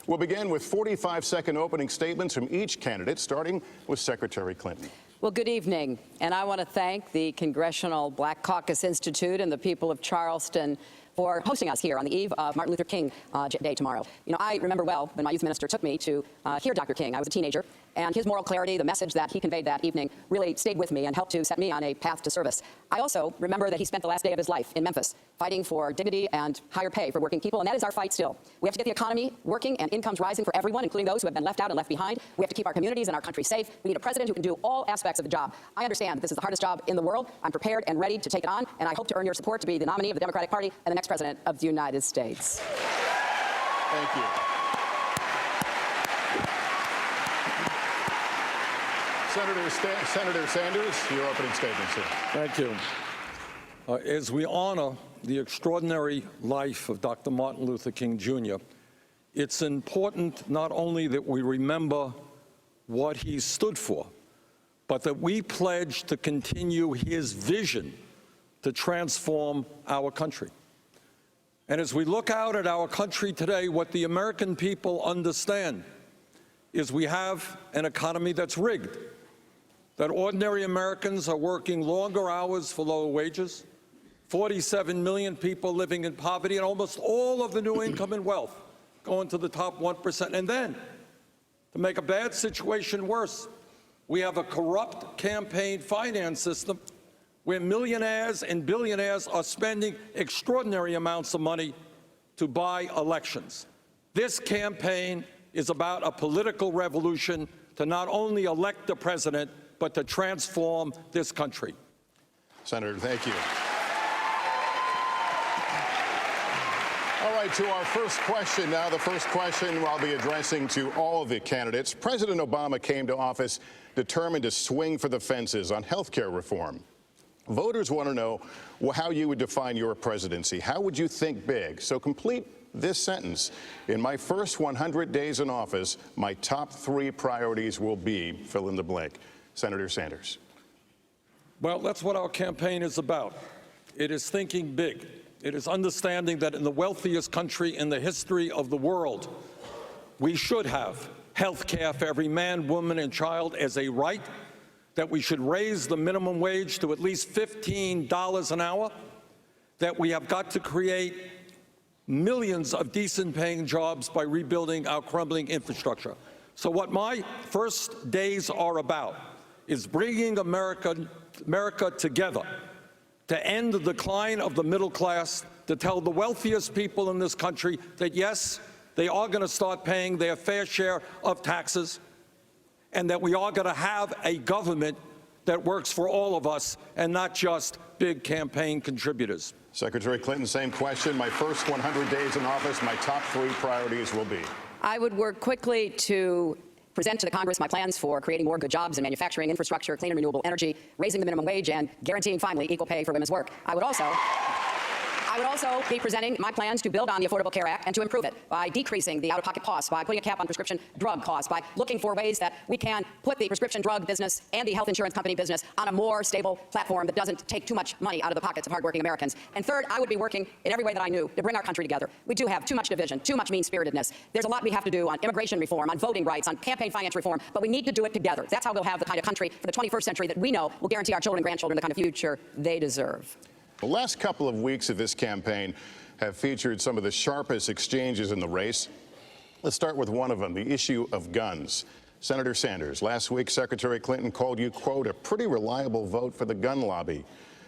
We'll begin with 45-second opening statements from each candidate, starting with Secretary Clinton. Well, good evening, and I want to thank the Congressional Black Caucus Institute and the people of Charleston for hosting us here on the eve of Martin Luther King Day tomorrow. You know, I remember well when my youth minister took me to hear Dr. King. I was a teenager, and his moral clarity, the message that he conveyed that evening, really stayed with me and helped to set me on a path to service. I also remember that he spent the last day of his life in Memphis fighting for dignity and higher pay for working people, and that is our fight still. We have to get the economy working and incomes rising for everyone, including those who have been left out and left behind. We have to keep our communities and our country safe. We need a president who can do all aspects of the job. I understand that this is the hardest job in the world. I'm prepared and ready to take it on, and I hope to earn your support to be the nominee of the Democratic Party and the next president of the United States. Thank you. Senator Sanders, your opening statement, sir. Thank you. As we honor the extraordinary life of Dr. Martin Luther King, Jr., it's important not only that we remember what he stood for, but that we pledge to continue his vision to transform our country. And as we look out at our country today, what the American people understand is we have an economy that's rigged, that ordinary Americans are working longer hours for lower wages, 47 million people living in poverty, and almost all of the new income and wealth going to the top 1%. And then, to make a bad situation worse, we have a corrupt campaign finance system where millionaires and billionaires are spending extraordinary amounts of money to buy elections. This campaign is about a political revolution to not only elect the president, but to transform this country. Senator, thank you. All right, to our first question now. The first question I'll be addressing to all of the candidates. President Obama came to office determined to swing for the fences on health care reform. Voters want to know how you would define your presidency. How would you think big? So complete this sentence. In my first 100 days in office, my top 3 priorities will be, fill in the blank. Senator Sanders. Well, that's what our campaign is about. It is thinking big. It is understanding that in the wealthiest country in the history of the world, we should have health care for every man, woman, and child as a right, that we should raise the minimum wage to at least $15 an hour, that we have got to create millions of decent-paying jobs by rebuilding our crumbling infrastructure. So what my first days are about is bringing America together to end the decline of the middle class, to tell the wealthiest people in this country that, yes, they are going to start paying their fair share of taxes, and that we are going to have a government that works for all of us and not just big campaign contributors. Secretary Clinton, same question. My first 100 days in office, my top 3 priorities will be. I would work quickly to present to the Congress my plans for creating more good jobs in manufacturing, infrastructure, clean and renewable energy, raising the minimum wage, and guaranteeing, finally, equal pay for women's work. I would also be presenting my plans to build on the Affordable Care Act and to improve it by decreasing the out-of-pocket costs, by putting a cap on prescription drug costs, by looking for ways that we can put the prescription drug business and the health insurance company business on a more stable platform that doesn't take too much money out of the pockets of hardworking Americans. And third, I would be working in every way that I knew to bring our country together. We do have too much division, too much mean-spiritedness. There's a lot we have to do on immigration reform, on voting rights, on campaign finance reform, but we need to do it together. That's how we'll have the kind of country for the 21st century that we know will guarantee our children and grandchildren the kind of future they deserve. The last couple of weeks of this campaign have featured some of the sharpest exchanges in the race. Let's start with one of them, the issue of guns. Senator Sanders, last week Secretary Clinton called you, quote, a pretty reliable vote for the gun lobby.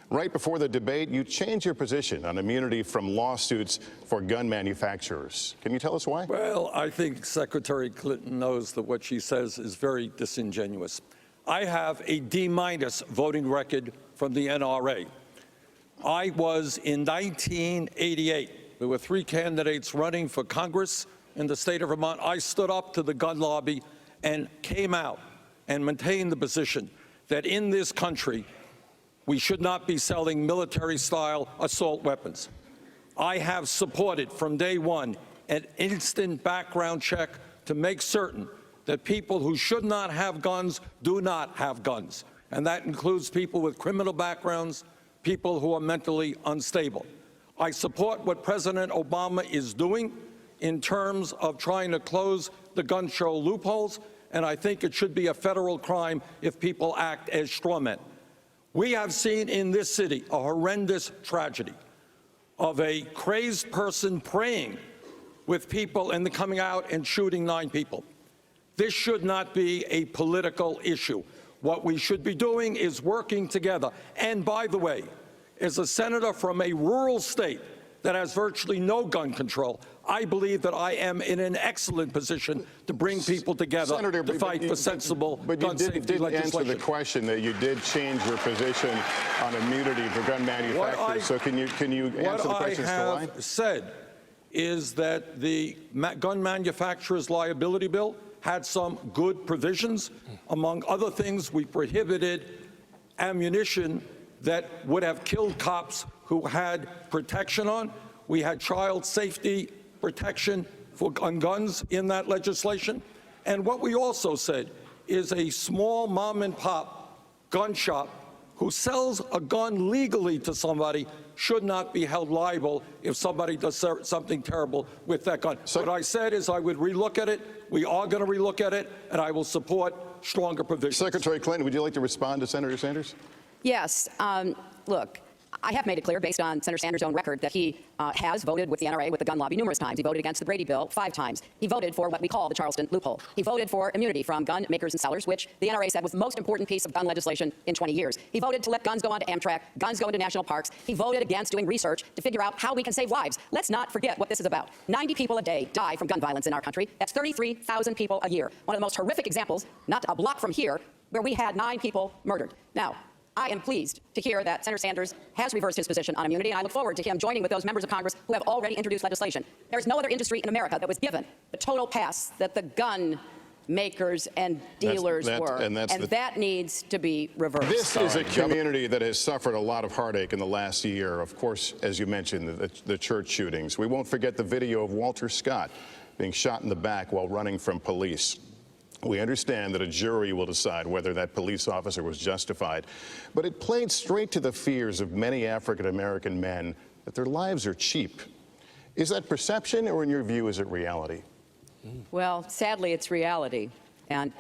Right before the debate, you changed your position on immunity from lawsuits for gun manufacturers. Can you tell us why? Well, I think Secretary Clinton knows that what she says is very disingenuous. I have a D- voting record from the NRA. I was in 1988. There were 3 candidates running for Congress in the state of Vermont. I stood up to the gun lobby and came out and maintained the position that in this country, we should not be selling military-style assault weapons. I have supported from day one an instant background check to make certain that people who should not have guns do not have guns. And that includes people with criminal backgrounds, people who are mentally unstable. I support what President Obama is doing in terms of trying to close the gun show loopholes, and I think it should be a federal crime if people act as straw men. We have seen in this city a horrendous tragedy of a crazed person praying with people and then coming out and shooting 9 people. This should not be a political issue. What we should be doing is working together. And by the way, as a senator from a rural state that has virtually no gun control, I believe that I am in an excellent position to bring people together to fight for sensible gun safety legislation. But you didn't answer the question that you did change your position on immunity for gun manufacturers. So can you answer the question as to why? What I have said is that the gun manufacturer's liability bill had some good provisions. Among other things, we prohibited ammunition that would have killed cops who had protection on. We had child safety protection for guns in that legislation. And what we also said is a small mom and pop gun shop who sells a gun legally to somebody should not be held liable if somebody does something terrible with that gun. So what I said is I would relook at it. We are going to relook at it, and I will support stronger provisions. Secretary Clinton, would you like to respond to Senator Sanders? Yes. Look, I have made it clear, based on Senator Sanders' own record, that he has voted with the NRA, with the gun lobby, numerous times. He voted against the Brady bill 5 times. He voted for what we call the Charleston loophole. He voted for immunity from gun makers and sellers, which the NRA said was the most important piece of gun legislation in 20 years. He voted to let guns go onto Amtrak, guns go into national parks. He voted against doing research to figure out how we can save lives. Let's not forget what this is about. 90 people a day die from gun violence in our country. That's 33,000 people a year. One of the most horrific examples, not a block from here, where we had 9 people murdered. Now, I am pleased to hear that Senator Sanders has reversed his position on immunity, and I look forward to him joining with those members of Congress who have already introduced legislation. There is no other industry in America that was given the total pass that the gun makers and dealers were, and that needs to be reversed. This is a community that has suffered a lot of heartache in the last year. Of course, as you mentioned, the church shootings. We won't forget the video of Walter Scott being shot in the back while running from police. We understand that a jury will decide whether that police officer was justified, but it played straight to the fears of many African-American men that their lives are cheap. Is that perception, or in your view, is it reality? Well, sadly, it's reality, and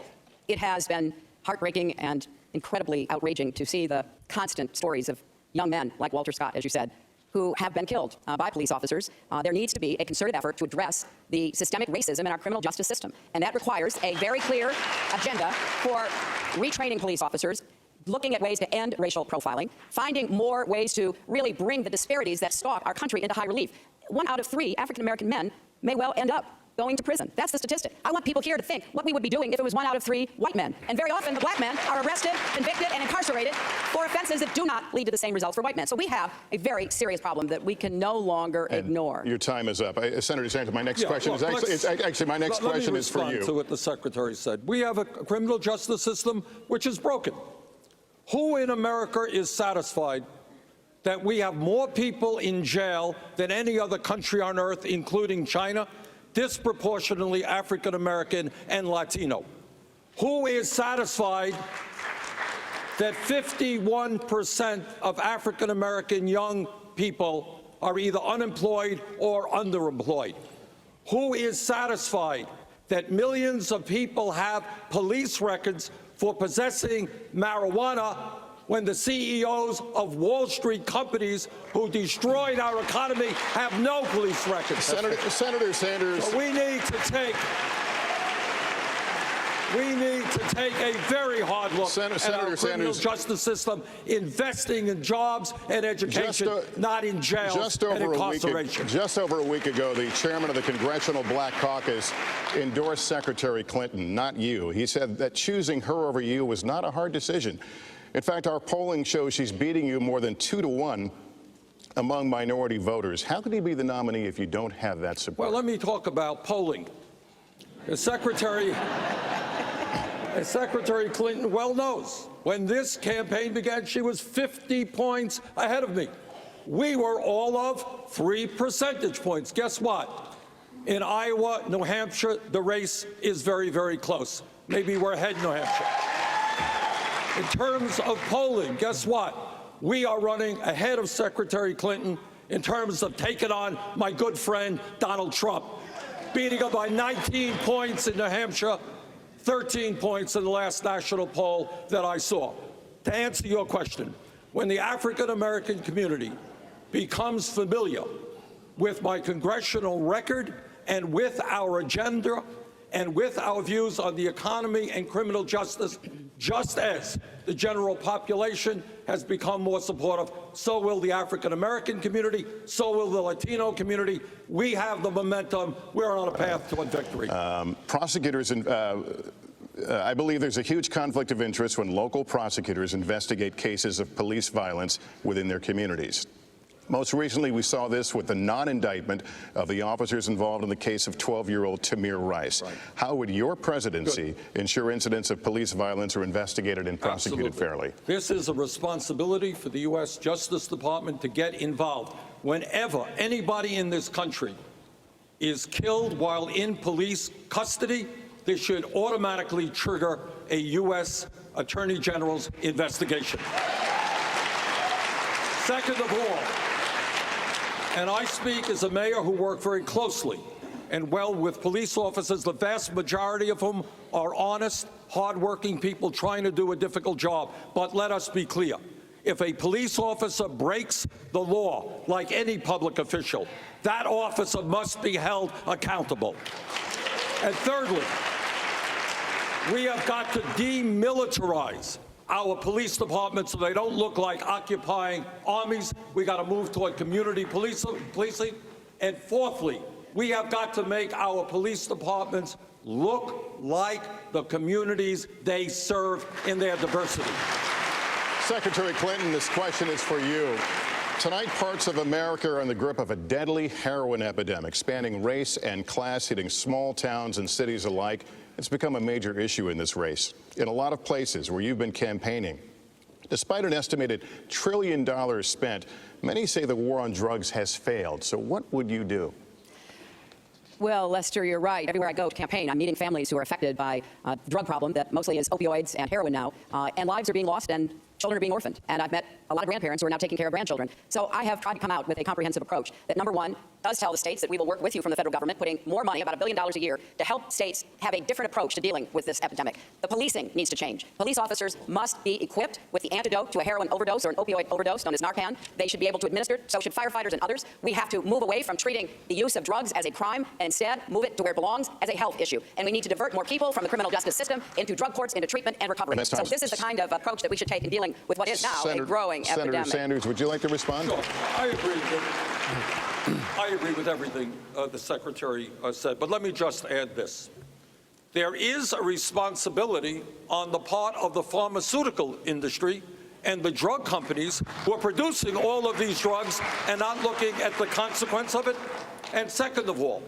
it has been heartbreaking and incredibly outraging to see the constant stories of young men like Walter Scott, as you said, who have been killed by police officers. There needs to be a concerted effort to address the systemic racism in our criminal justice system. And that requires a very clear agenda for retraining police officers, looking at ways to end racial profiling, finding more ways to really bring the disparities that stalk our country into high relief. 1 out of 3 African-American men may well end up going to prison. That's the statistic. I want people here to think what we would be doing if it was 1 out of 3 white men. And very often the black men are arrested, convicted, and incarcerated for offenses that do not lead to the same results for white men. So we have a very serious problem that we can no longer ignore. Your time is up. Senator Sanders, my next question is actually my next question is for you. Let me respond to what the Secretary said. We have a criminal justice system which is broken. Who in America is satisfied that we have more people in jail than any other country on earth, including China, disproportionately African-American and Latino? Who is satisfied that 51% of African-American young people are either unemployed or underemployed? Who is satisfied that millions of people have police records for possessing marijuana when the CEOs of Wall Street companies who destroyed our economy have no police records? Senator Sanders. So we need to take a very hard look at our criminal justice system, investing in jobs and education, not in jails and incarceration. Just over a week ago, the chairman of the Congressional Black Caucus endorsed Secretary Clinton, not you. He said that choosing her over you was not a hard decision. In fact, our polling shows she's beating you more than 2 to 1 among minority voters. How can you be the nominee if you don't have that support? Well, let me talk about polling. As Secretary Clinton well knows, when this campaign began, she was 50 points ahead of me. We were all of 3 percentage points. Guess what? In Iowa, New Hampshire, the race is very, very close. Maybe we're ahead in New Hampshire. In terms of polling, guess what? We are running ahead of Secretary Clinton in terms of taking on my good friend Donald Trump. beating them by 19 points in New Hampshire, 13 points in the last national poll that I saw. To answer your question, when the African-American community becomes familiar with my congressional record and with our agenda and with our views on the economy and criminal justice, just as the general population has become more supportive, so will the African-American community, so will the Latino community. We have the momentum. We're on a path toward victory. Prosecutors, I believe there's a huge conflict of interest when local prosecutors investigate cases of police violence within their communities. Most recently, we saw this with the non-indictment of the officers involved in the case of 12-year-old Tamir Rice. Right. How would your presidency ensure incidents of police violence are investigated and prosecuted fairly? This is a responsibility for the U.S. Justice Department to get involved. Whenever anybody in this country is killed while in police custody, this should automatically trigger a U.S. Attorney General's investigation. Second of all, and I speak as a mayor who worked very closely and well with police officers, the vast majority of whom are honest, hardworking people trying to do a difficult job. But let us be clear. If a police officer breaks the law, like any public official, that officer must be held accountable. And thirdly, we have got to demilitarize our police departments so they don't look like occupying armies. We got to move toward community policing. And fourthly, we have got to make our police departments look like the communities they serve in their diversity. Secretary Clinton, this question is for you. Tonight, parts of America are in the grip of a deadly heroin epidemic, spanning race and class, hitting small towns and cities alike. It's become a major issue in this race. In a lot of places where you've been campaigning, despite an estimated $1 trillion spent, many say the war on drugs has failed. So what would you do? Well, Lester, you're right. Everywhere I go to campaign, I'm meeting families who are affected by a drug problem that mostly is opioids and heroin now, and lives are being lost and children are being orphaned. And I've met a lot of grandparents who are now taking care of grandchildren. So I have tried to come out with a comprehensive approach that, number one, does tell the states that we will work with you from the federal government, putting more money, about $1 billion a year, to help states have a different approach to dealing with this epidemic. The policing needs to change. Police officers must be equipped with the antidote to a heroin overdose or an opioid overdose, known as Narcan. They should be able to administer it. So should firefighters and others. We have to move away from treating the use of drugs as a crime and instead move it to where it belongs, as a health issue. And we need to divert more people from the criminal justice system into drug courts, into treatment and recovery. So this is the kind of approach that we should take in dealing with what is now a growing epidemic. Senator Sanders, would you like to respond? Sure. I agree with everything the Secretary said, but let me just add this. There is a responsibility on the part of the pharmaceutical industry and the drug companies who are producing all of these drugs and not looking at the consequence of it. And second of all,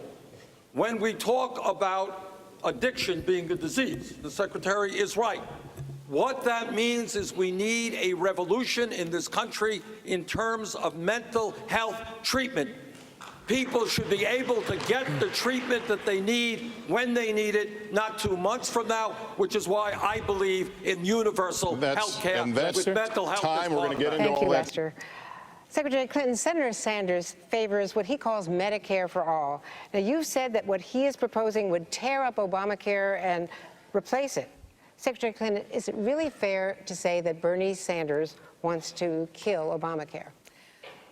when we talk about addiction being a disease, the Secretary is right. What that means is we need a revolution in this country in terms of mental health treatment. People should be able to get the treatment that they need when they need it, not 2 months from now, which is why I believe in universal health care with mental health. Time. We're going to get into Thank all you, that. Lester. Secretary Clinton, Senator Sanders favors what he calls Medicare for all. Now, you've said that what he is proposing would tear up Obamacare and replace it. Secretary Clinton, is it really fair to say that Bernie Sanders wants to kill Obamacare?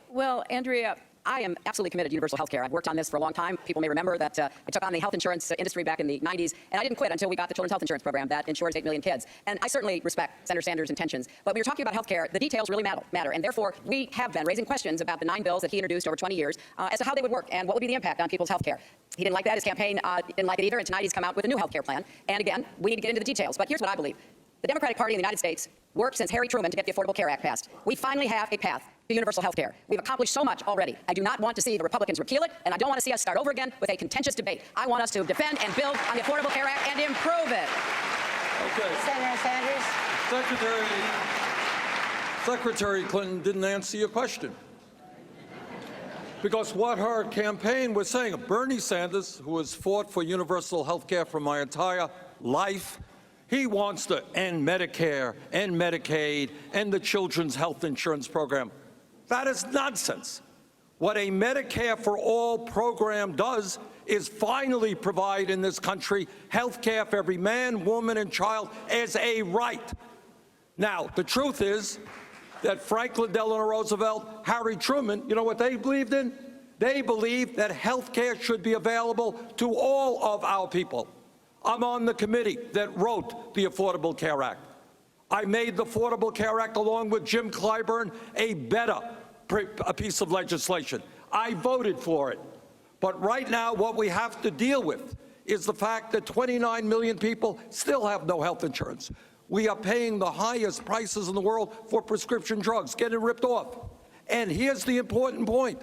Well, Andrea, I am absolutely committed to universal health care. I've worked on this for a long time. People may remember that I took on the health insurance industry back in the 90s, and I didn't quit until we got the Children's Health Insurance Program that insures 8 million kids. And I certainly respect Senator Sanders' intentions. But when you're talking about health care, the details really matter. And therefore, we have been raising questions about the 9 bills that he introduced over 20 years as to how they would work and what would be the impact on people's health care. He didn't like that. His campaign didn't like it either. And tonight he's come out with a new health care plan. And again, we need to get into the details. But here's what I believe. The Democratic Party in the United States worked since Harry Truman to get the Affordable Care Act passed. We finally have a path to universal health care. We've accomplished so much already. I do not want to see the Republicans repeal it, and I don't want to see us start over again with a contentious debate. I want us to defend and build on the Affordable Care Act and improve it. Okay. Senator Sanders? Secretary Clinton didn't answer your question. Because what her campaign was saying, Bernie Sanders, who has fought for universal health care for my entire life, he wants to end Medicare, end Medicaid, end the Children's Health Insurance Program. That is nonsense. What a Medicare for All program does is finally provide in this country health care for every man, woman, and child as a right. Now, the truth is that Franklin Delano Roosevelt, Harry Truman, you know what they believed in? They believed that health care should be available to all of our people. I'm on the committee that wrote the Affordable Care Act. I made the Affordable Care Act, along with Jim Clyburn, a piece of legislation. I voted for it. But right now, what we have to deal with is the fact that 29 million people still have no health insurance. We are paying the highest prices in the world for prescription drugs, getting ripped off. And here's the important point.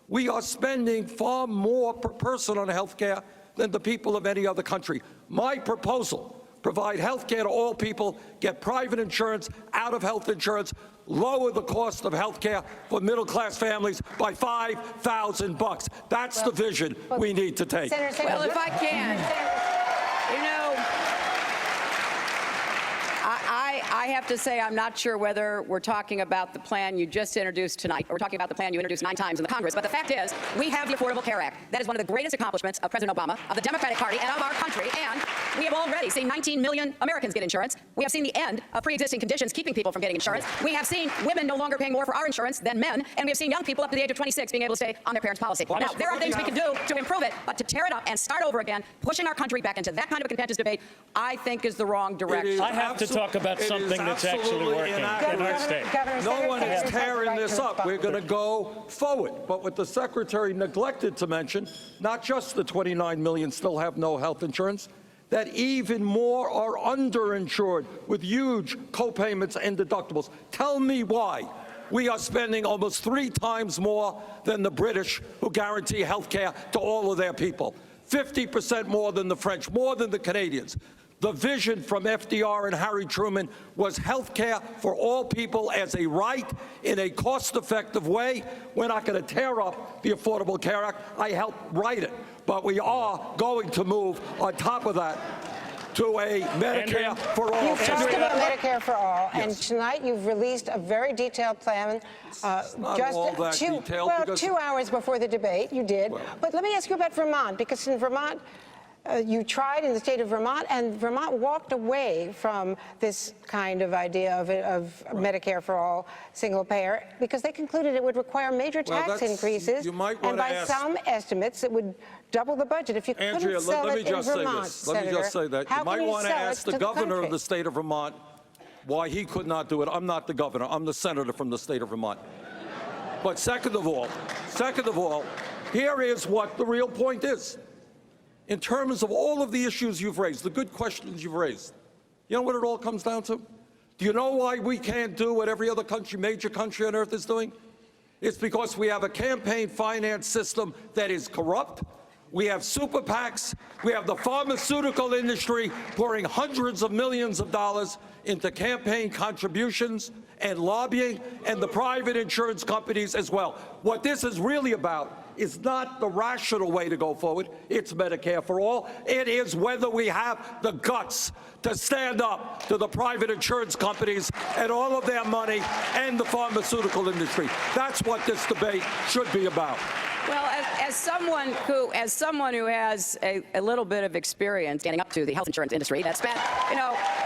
We are spending far more per person on health care than the people of any other country. My proposal: provide health care to all people, get private insurance out of health insurance, lower the cost of health care for middle-class families by $5,000. That's the vision we need to take. Senator Well, if I can, you know, I have to say I'm not sure whether we're talking about the plan you just introduced tonight or we're talking about the plan you introduced 9 times in the Congress. But the fact is, we have the Affordable Care Act. That is one of the greatest accomplishments of President Obama, of the Democratic Party, and of our country. And we have already seen 19 million Americans get insurance. We have seen the end of pre-existing conditions keeping people from getting insurance. We have seen women no longer paying more for our insurance than men. And we have seen young people up to the age of 26 being able to stay on their parents' policy. Now, there are things we can do to improve it, but to tear it up and start over again, pushing our country back into that kind of a contentious debate, I think is the wrong direction. I have to talk about something that's actually working in our state. No one is tearing this up. We're going to go forward. But what the Secretary neglected to mention, not just the 29 million still have no health insurance, that even more are underinsured with huge co-payments and deductibles. Tell me why we are spending almost 3 times more than the British, who guarantee health care to all of their people, 50% more than the French, more than the Canadians. The vision from FDR and Harry Truman was health care for all people as a right in a cost-effective way. We're not going to tear up the Affordable Care Act. I helped write it. But we are going to move on top of that to a Medicare for all. You've talked about Medicare for all, and tonight you've released a very detailed plan. Not all that detailed, 2 hours before the debate, you did. Well, but let me ask you about Vermont, because in Vermont, you tried in the state of Vermont, and Vermont walked away from this kind of idea of Medicare for all, single payer, because they concluded it would require major tax increases, you might and wanna by some estimates, it would double the budget. If you Andrea, couldn't sell let me it in just say Vermont, this. Let me just say that. You might want to ask the governor of the state of Vermont why he could not do it. I'm not the governor. I'm the senator from the state of Vermont. But second of all, here is what the real point is. In terms of all of the issues you've raised, the good questions you've raised, you know what it all comes down to? Do you know why we can't do what every other country, major country on earth is doing? It's because we have a campaign finance system that is corrupt. We have super PACs. We have the pharmaceutical industry pouring hundreds of millions of dollars into campaign contributions and lobbying, and the private insurance companies as well. What this is really about is not the rational way to go forward. It's Medicare for all. It is whether we have the guts to stand up to the private insurance companies and all of their money and the pharmaceutical industry. That's what this debate should be about. Well, as someone who has a little bit of experience standing up to the health insurance industry that spent,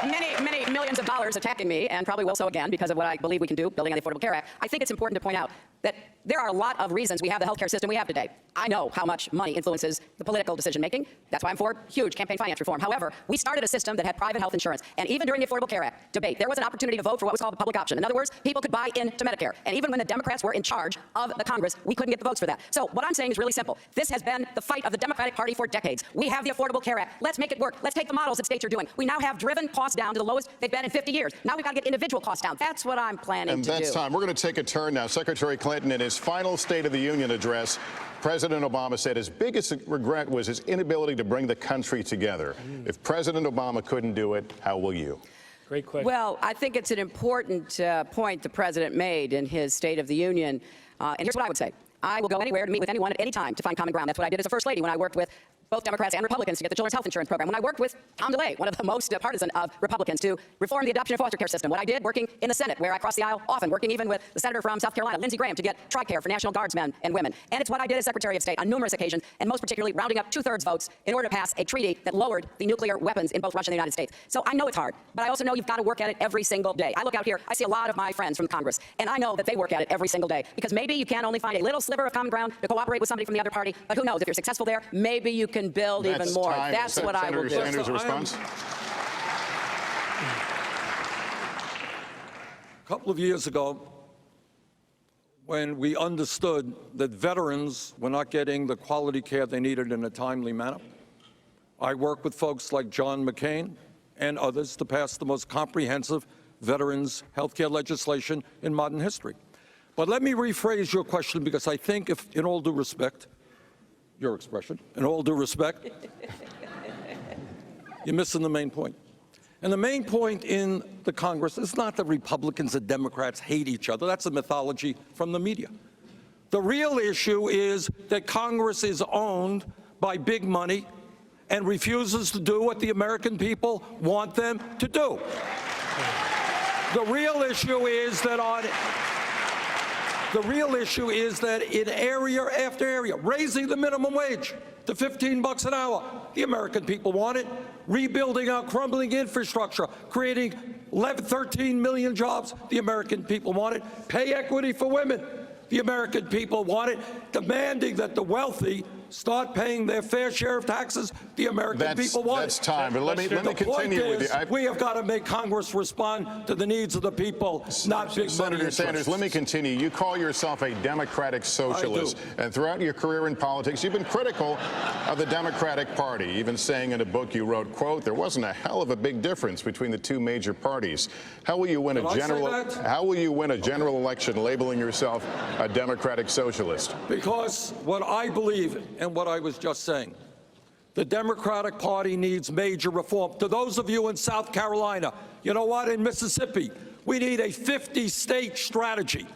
many millions of dollars attacking me, and probably will so again because of what I believe we can do building on the Affordable Care Act, I think it's important to point out that there are a lot of reasons we have the healthcare system we have today. I know how much money influences the political decision-making. That's why I'm for huge campaign finance reform. However, we started a system that had private health insurance, and even during the Affordable Care Act debate, there was an opportunity to vote for what was called the public option. In other words, people could buy into Medicare. And even when the Democrats were in charge of the Congress, we couldn't get the votes for that. So what I'm saying is really simple. This has been the fight of the Democratic Party for decades. We have the Affordable Care Act. Let's make it work. Let's take the models that states are doing. We now have driven costs down to the lowest they've been in 50 years. Now we've got to get individual costs down. That's what I'm planning to do. And that's time. We're going to take a turn now. Secretary Clinton, in his final State of the Union address, President Obama said his biggest regret was his inability to bring the country together. If President Obama couldn't do it, how will you? Great question. Well, I think it's an important point the president made in his State of the Union. And here's what I would say. I will go anywhere to meet with anyone at any time to find common ground. That's what I did as a First Lady when I worked with both Democrats and Republicans to get the children's health insurance program. When I worked with Tom DeLay, one of the most partisan of Republicans, to reform the adoption and foster care system. What I did working in the Senate, where I crossed the aisle often, working even with the senator from South Carolina, Lindsey Graham, to get TRICARE for National Guardsmen and women. And it's what I did as Secretary of State on numerous occasions, and most particularly rounding up 2/3 votes in order to pass a treaty that lowered the nuclear weapons in both Russia and the United States. So I know it's hard, but I also know you've got to work at it every single day. I look out here, I see a lot of my friends from Congress, and I know that they work at it every single day, because maybe you can only find a little sliver of common ground to cooperate with somebody from the other party, but who knows, if you're successful there, maybe you can build even more. Time. That's what I will do. Senator Sanders, a response? A couple of years ago, when we understood that veterans were not getting the quality care they needed in a timely manner, I worked with folks like John McCain and others to pass the most comprehensive veterans health care legislation in modern history. But let me rephrase your question, because I think, if, in all due respect, your expression, in all due respect, you're missing the main point. And the main point in the Congress is not that Republicans and Democrats hate each other. That's a mythology from the media. The real issue is that Congress is owned by big money and refuses to do what the American people want them to do. The real issue is that in area after area, raising the minimum wage to $15 an hour, the American people want it. Rebuilding our crumbling infrastructure, creating 13 million jobs, the American people want it. Pay equity for women, the American people want it. Demanding that the wealthy start paying their fair share of taxes, the American people want That's it. time, but let me continue with you. We have got to make Congress respond to the needs of the people, not big money Senator interests. Sanders, let me continue. You call yourself a democratic socialist, and throughout your career in politics, you've been critical of the Democratic Party, even saying in a book you wrote, quote, there wasn't a hell of a big difference between the two major parties. How will you win a general election labeling yourself a democratic socialist? Because what I believe and what I was just saying, the Democratic Party needs major reform. To those of you in South Carolina, you know what, in Mississippi, we need a 50-state strategy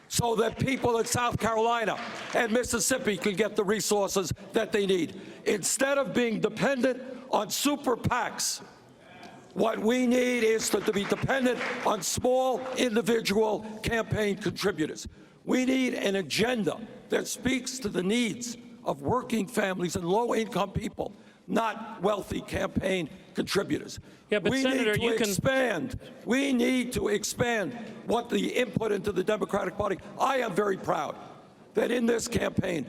so that people in South Carolina and Mississippi can get the resources that they need. Instead of being dependent on super PACs, what we need is to be dependent on small individual campaign contributors. We need an agenda that speaks to the needs of working families and low-income people, not wealthy campaign contributors. Yeah, but Senator, We need to expand what the input into the Democratic Party. I am very proud that in this campaign,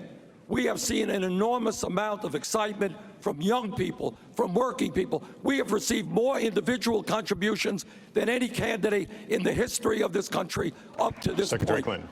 we have seen an enormous amount of excitement from young people, from working people. We have received more individual contributions than any candidate in the history of this country up to this Secretary point. Clinton.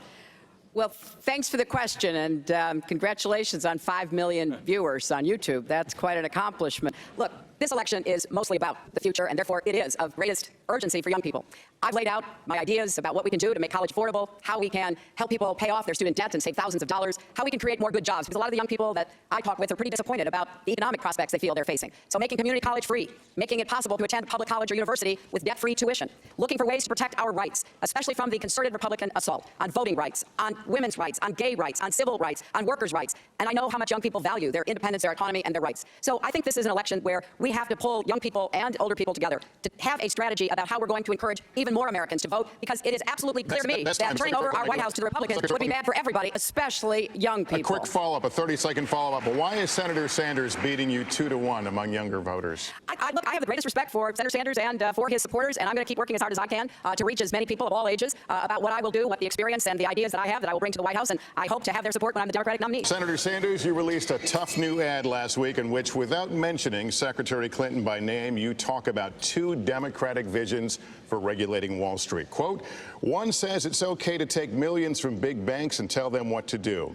Well, thanks for the question, and congratulations on 5 million viewers on YouTube. That's quite an accomplishment. Look, this election is mostly about the future, and therefore it is of greatest urgency for young people. I've laid out my ideas about what we can do to make college affordable, how we can help people pay off their student debt and save thousands of dollars, how we can create more good jobs, because a lot of the young people that I talk with are pretty disappointed about the economic prospects they feel they're facing. So making community college free, making it possible to attend public college or university with debt-free tuition, looking for ways to protect our rights, especially from the concerted Republican assault on voting rights, on women's rights, on gay rights, on civil rights, on workers' rights. And I know how much young people value their independence, their autonomy, and their rights. So I think this is an election where we have to pull young people and older people together to have a strategy about how we're going to encourage even more Americans to vote, because it is absolutely clear to me that turning over our White House to the Republicans would be bad for everybody, especially young people. A quick follow-up, a 30-second follow-up. Why is Senator Sanders beating you 2-1 among younger voters? Look, I have the greatest respect for Senator Sanders and for his supporters, and I'm going to keep working as hard as I can to reach as many people of all ages about what I will do, what the experience and the ideas that I have that I will bring to the White House, and I hope to have their support when I'm the Democratic nominee. Senator Sanders, you released a tough new ad last week in which, without mentioning Secretary Clinton by name, you talk about 2 Democratic visions for regulating Wall Street. Quote, one says it's okay to take millions from big banks and tell them what to do.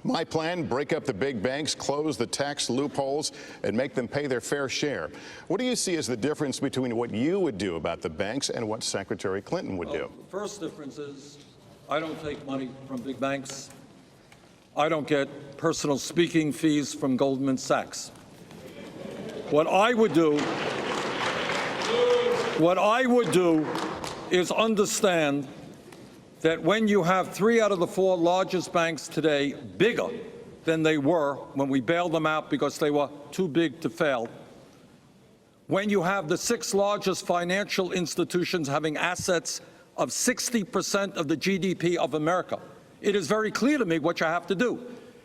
My plan, break up the big banks, close the tax loopholes, and make them pay their fair share. What do you see as the difference between what you would do about the banks and what Secretary Clinton would do? The first difference is I don't take money from big banks. I don't get personal speaking fees from Goldman Sachs. What I would do is understand that when you have 3 out of the 4 largest banks today bigger than they were when we bailed them out because they were too big to fail. When you have the 6 largest financial institutions having assets of 60% of the GDP of America, it is very clear to me what you have to do.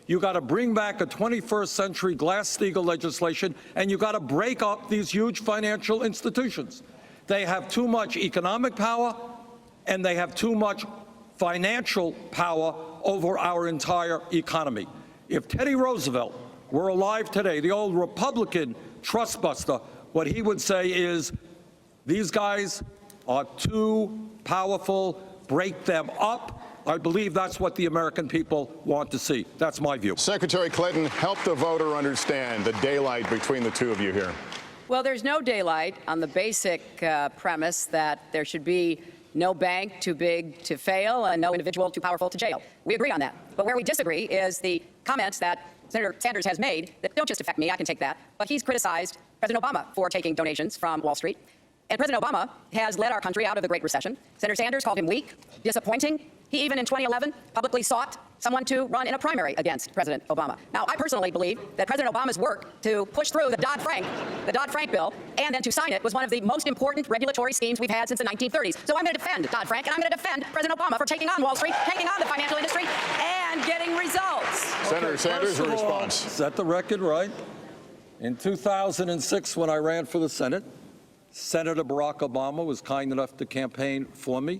You got to bring back a 21st century Glass-Steagall legislation, and you got to break up these huge financial institutions. They have too much economic power, and they have too much financial power over our entire economy. If Teddy Roosevelt were alive today, the old Republican trustbuster, what he would say is, these guys are too powerful, break them up. I believe that's what the American people want to see. That's my view. Secretary Clinton, help the voter understand the daylight between the two of you here. Well, there's no daylight on the basic premise that there should be no bank too big to fail and no individual too powerful to jail. We agree on that. But where we disagree is the comments that Senator Sanders has made that don't just affect me, I can take that, but he's criticized President Obama for taking donations from Wall Street. And President Obama has led our country out of the Great Recession. Senator Sanders called him weak, disappointing. He even in 2011 publicly sought someone to run in a primary against President Obama. Now, I personally believe that President Obama's work to push through the Dodd-Frank bill, and then to sign it was one of the most important regulatory schemes we've had since the 1930s. So I'm going to defend Dodd-Frank, and I'm going to defend President Obama for taking on Wall Street, taking on the financial industry, and getting results. Senator Sanders, a response. Set the record right. In 2006, when I ran for the Senate, Senator Barack Obama was kind enough to campaign for me.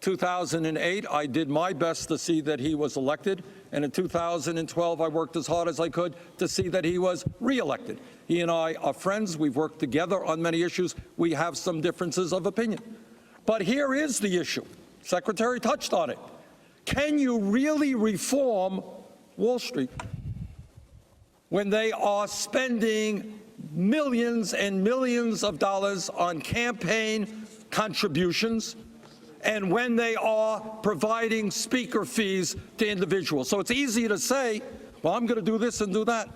2008, I did my best to see that he was elected, and in 2012, I worked as hard as I could to see that he was reelected. He and I are friends. We've worked together on many issues. We have some differences of opinion. But here is the issue. Secretary touched on it. Can you really reform Wall Street when they are spending millions and millions of dollars on campaign contributions, and when they are providing speaker fees to individuals? So it's easy to say, well, I'm going to do this and do that.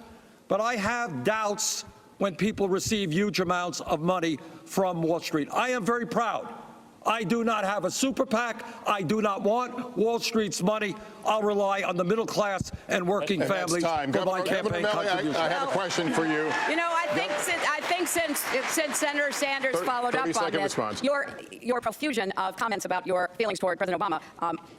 But I have doubts when people receive huge amounts of money from Wall Street. I am very proud. I do not have a super PAC. I do not want Wall Street's money. I'll rely on the middle class and working families for my campaign contributions. I have a question for you. You know, I think since Senator Sanders followed up on this, response. your profusion of comments about your feelings toward President Obama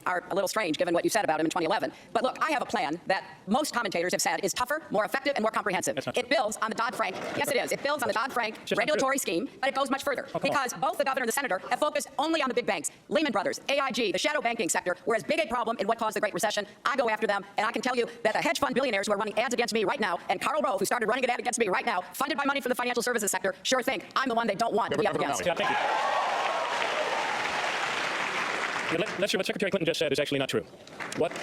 are a little strange, given what you said about him in 2011. But look, I have a plan that most commentators have said is tougher, more effective, and more comprehensive. It builds on the Dodd-Frank. Yes, it is. It builds on the Dodd-Frank regulatory scheme, but it goes much further because both the governor and the senator have focused only on the big banks, Lehman Brothers, AIG, the shadow banking sector, were as big a problem in what caused the Great Recession. I go after them, and I can tell you that the hedge fund billionaires who are running ads against me right now, and Karl Rove, who started running an ad against me right now, funded by money from the financial services sector, sure think I'm the one they don't want to be up against. Yeah, thank you. What Secretary Clinton just said is actually not true. What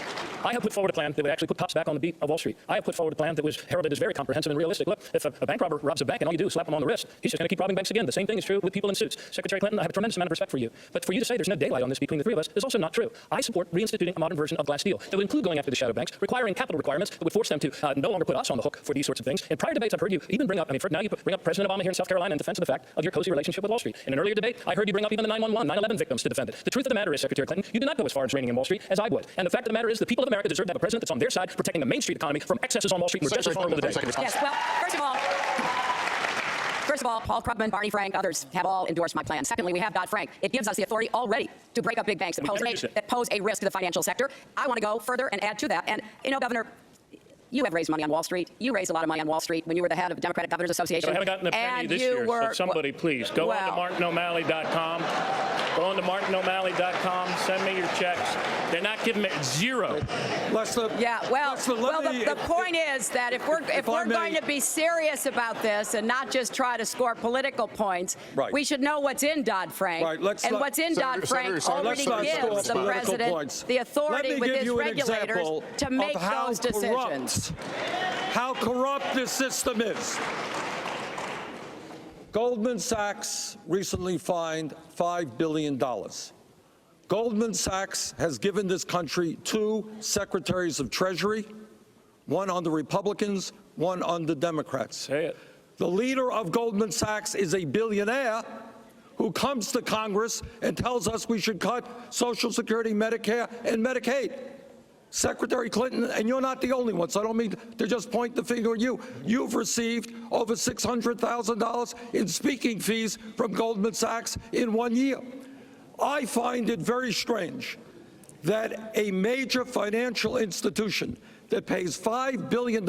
I have put forward a plan that would actually put cops back on the beat of Wall Street. I have put forward a plan that was heralded as very comprehensive and realistic. Look, if a bank robber robs a bank and all you do is slap him on the wrist, he's just going to keep robbing banks again. The same thing is true with people in suits. Secretary Clinton, I have a tremendous amount of respect for you. But for you to say there's no daylight on this between the three of us is also not true. I support reinstituting a modern version of Glass-Steagall that would include going after the shadow banks, requiring capital requirements that would force them to no longer put us on the hook for these sorts of things. In prior debates, I've heard you even bring up, now you bring up President Obama here in South Carolina in defense of the fact of your cozy relationship with Wall Street. In an earlier debate, I heard you bring up even the 9/11 victims to defend it. The truth of the matter is, Secretary Clinton, you do not go as far as reining in Wall Street as I would. And the fact of the matter is, the people of America deserve to have a president that's on their side, protecting the Main Street economy from excesses on Wall Street. And we're just as vulnerable today. Yes, well, First of all, Paul Krugman, Barney Frank, others have all endorsed my plan. Secondly, we have Dodd-Frank. It gives us the authority already to break up big banks that pose a risk to the financial sector. I want to go further and add to that. And, you know, Governor, you have raised money on Wall Street. You raised a lot of money on Wall Street when you were the head of the Democratic Governors Association. So I haven't gotten a penny this year, so somebody please go on to MartinO'Malley.com. Go on to MartinO'Malley.com. Send me your checks. They're not giving me zero. The point is that if we're going to be serious about this and not just try to score political points, we should know what's in Dodd-Frank. And what's in Dodd-Frank already gives the president the authority with his regulators to make those decisions. How corrupt this system is. Goldman Sachs recently fined $5 billion. Goldman Sachs has given this country 2 secretaries of Treasury, one on the Republicans, one on the Democrats. Say it. The leader of Goldman Sachs is a billionaire who comes to Congress and tells us we should cut Social Security, Medicare, and Medicaid. Secretary Clinton, and you're not the only one, so I don't mean to just point the finger at you. You've received over $600,000 in speaking fees from Goldman Sachs in 1 year. I find it very strange that a major financial institution that pays $5 billion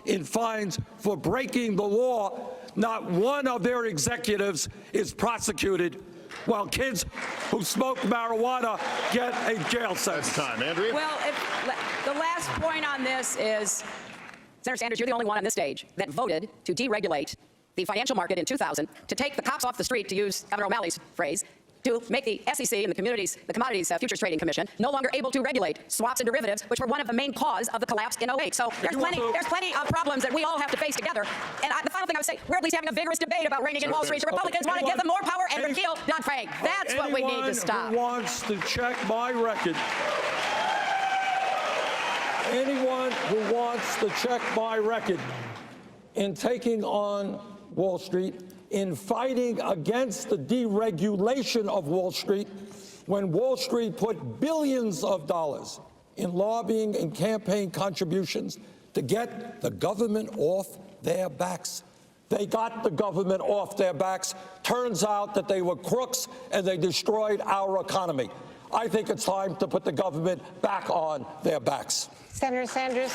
in fines for breaking the law, not one of their executives is prosecuted, while kids who smoke marijuana get a jail sentence. Time, Andrea. Well, the last point on this is, Senator Sanders, you're the only one on this stage that voted to deregulate the financial market in 2000, to take the cops off the street, to use Governor O'Malley's phrase, to make the SEC and the Commodities Futures Trading Commission no longer able to regulate swaps and derivatives, which were one of the main cause of the collapse in 08. So there's plenty of problems that we all have to face together. And the final thing I would say, we're at least having a vigorous debate about reining in Wall Street. So Republicans want to give them more power and repeal Dodd-Frank. That's what we need to stop. Anyone who wants to check my record, anyone who wants to check my record in taking on Wall Street, in fighting against the deregulation of Wall Street, when Wall Street put billions of dollars in lobbying and campaign contributions to get the government off their backs. They got the government off their backs. Turns out that they were crooks and they destroyed our economy. I think it's time to put the government back on their backs. Senator Sanders.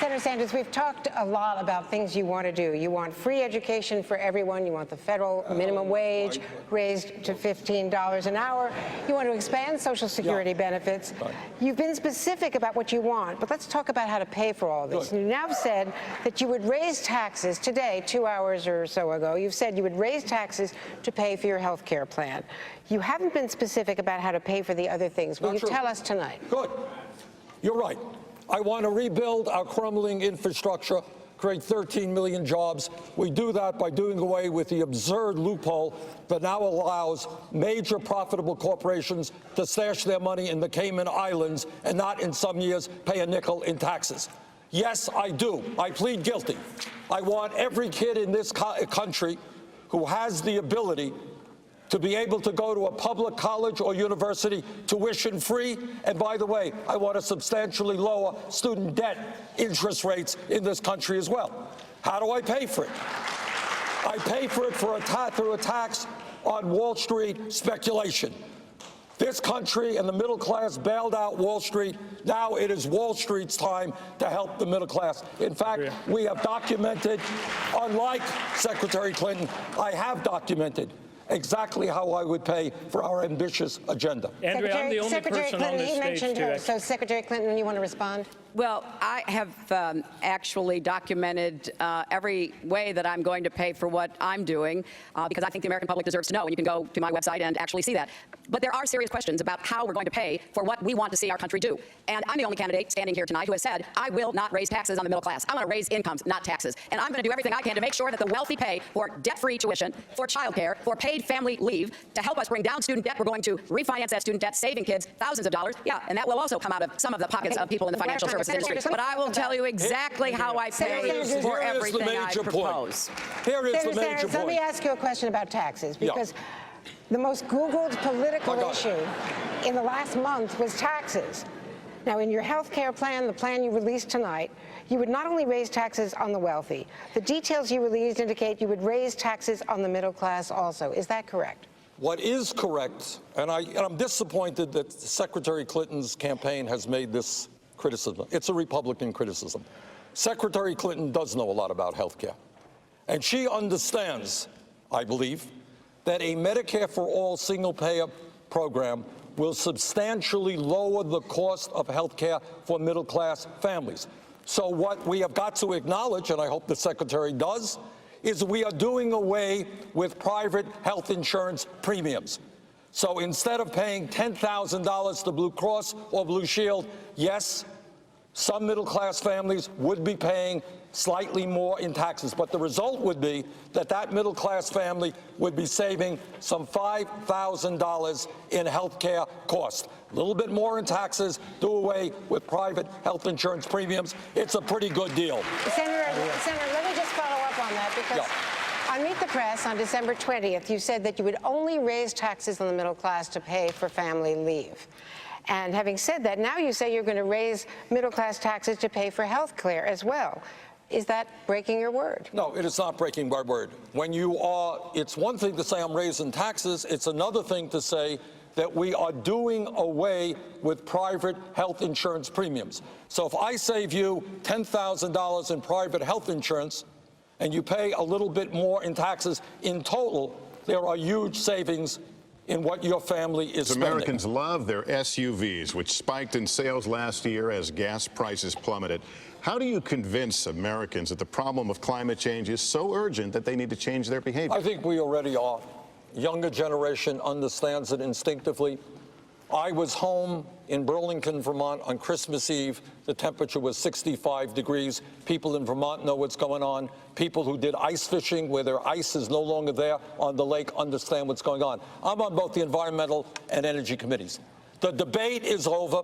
Senator Sanders, we've talked a lot about things you want to do. You want free education for everyone. You want the federal minimum wage raised to $15 an hour. You want to expand Social Security benefits. You've been specific about what you want, but let's talk about how to pay for all this. You now said that you would raise taxes today, 2 hours or so ago. You've said you would raise taxes to pay for your health care plan. You haven't been specific about how to pay for the other things. Will you tell us tonight? Good. You're right. I want to rebuild our crumbling infrastructure, create 13 million jobs. We do that by doing away with the absurd loophole that now allows major profitable corporations to stash their money in the Cayman Islands and not, in some years, pay a nickel in taxes. Yes, I do. I plead guilty. I want every kid in this country who has the ability to be able to go to a public college or university tuition-free. And by the way, I want to substantially lower student debt interest rates in this country as well. How do I pay for it? I pay for it through a tax on Wall Street speculation. This country and the middle class bailed out Wall Street. Now it is Wall Street's time to help the middle class. In fact, we have documented, unlike Secretary Clinton, I have documented exactly how I would pay for our ambitious agenda. Andrea, I'm the only person on this stage to So Secretary Clinton, you want to respond? Well, I have actually documented every way that I'm going to pay for what I'm doing because I think the American public deserves to know, and you can go to my website and actually see that. But there are serious questions about how we're going to pay for what we want to see our country do. And I'm the only candidate standing here tonight who has said, I will not raise taxes on the middle class. I want to raise incomes, not taxes. And I'm going to do everything I can to make sure that the wealthy pay for debt-free tuition, for childcare, for paid family leave, to help us bring down student debt. We're going to refinance that student debt, saving kids thousands of dollars. Yeah, and that will also come out of some of the pockets of people in the financial services industry. But I will tell you exactly how I pay for everything I propose. Here is the major Sanders, point. let me ask you a question about taxes, because the most Googled political issue in the last month was taxes. Now, in your health care plan, the plan you released tonight, you would not only raise taxes on the wealthy. The details you released indicate you would raise taxes on the middle class also. Is that correct? What is correct, and I'm disappointed that Secretary Clinton's campaign has made this criticism. It's a Republican criticism. Secretary Clinton does know a lot about health care. And she understands, I believe, that a Medicare for All single-payer program will substantially lower the cost of health care for middle-class families. So what we have got to acknowledge, and I hope the Secretary does, is we are doing away with private health insurance premiums. So instead of paying $10,000 to Blue Cross or Blue Shield, yes, some middle-class families would be paying slightly more in taxes, but the result would be that that middle-class family would be saving some $5,000 in health care costs. A little bit more in taxes, do away with private health insurance premiums. It's a pretty good deal. Senator, let me just follow up on that, because on Meet the Press on December 20th, you said that you would only raise taxes on the middle class to pay for family leave. And having said that, now you say you're going to raise middle-class taxes to pay for health care as well. Is that breaking your word? No, it is not breaking my word. It's one thing to say I'm raising taxes. It's another thing to say that we are doing away with private health insurance premiums. So if I save you $10,000 in private health insurance and you pay a little bit more in taxes, in total, there are huge savings in what your family is spending. Americans love their SUVs, which spiked in sales last year as gas prices plummeted. How do you convince Americans that the problem of climate change is so urgent that they need to change their behavior? I think we already are. Younger generation understands it instinctively. I was home in Burlington, Vermont on Christmas Eve. The temperature was 65 degrees. People in Vermont know what's going on. People who did ice fishing where their ice is no longer there on the lake understand what's going on. I'm on both the environmental and energy committees. The debate is over.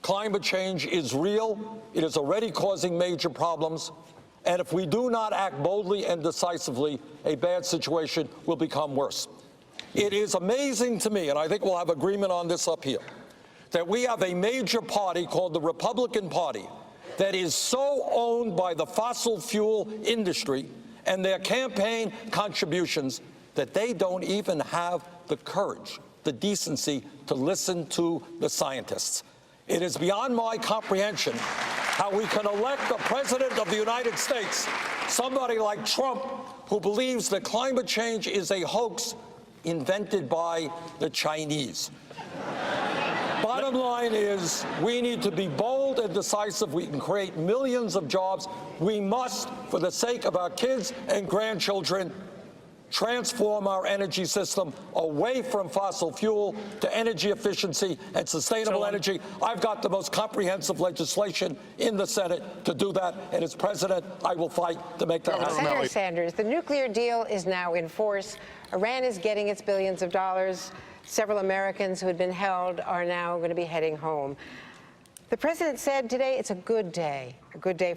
Climate change is real. It is already causing major problems. And if we do not act boldly and decisively, a bad situation will become worse. It is amazing to me, and I think we'll have agreement on this up here, that we have a major party called the Republican Party that is so owned by the fossil fuel industry and their campaign contributions that they don't even have the courage, the decency to listen to the scientists. It is beyond my comprehension how we can elect the President of the United States, somebody like Trump, who believes that climate change is a hoax invented by the Chinese. Bottom line is, we need to be bold and decisive. We can create millions of jobs. We must, for the sake of our kids and grandchildren, transform our energy system away from fossil fuel to energy efficiency and sustainable energy. I've got the most comprehensive legislation in the Senate to do that, and as president, I will fight to make that happen. Senator Sanders, the nuclear deal is now in force. Iran is getting its billions of dollars. Several Americans who had been held are now going to be heading home. The president said today it's a good day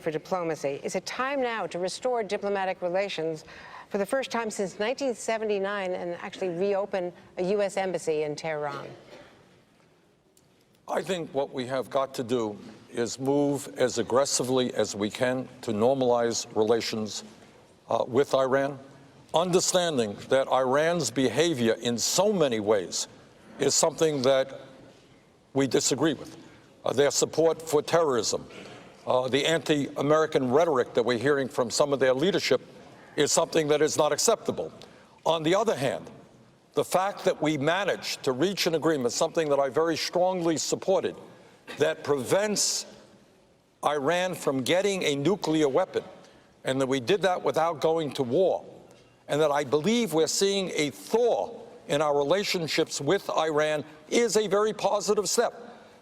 for diplomacy. Is it time now to restore diplomatic relations for the first time since 1979 and actually reopen a U.S. embassy in Tehran? I think what we have got to do is move as aggressively as we can to normalize relations with Iran, understanding that Iran's behavior in so many ways is something that we disagree with. Their support for terrorism, the anti-American rhetoric that we're hearing from some of their leadership is something that is not acceptable. On the other hand, the fact that we managed to reach an agreement, something that I very strongly supported, that prevents Iran from getting a nuclear weapon, and that we did that without going to war, and that I believe we're seeing a thaw in our relationships with Iran is a very positive step.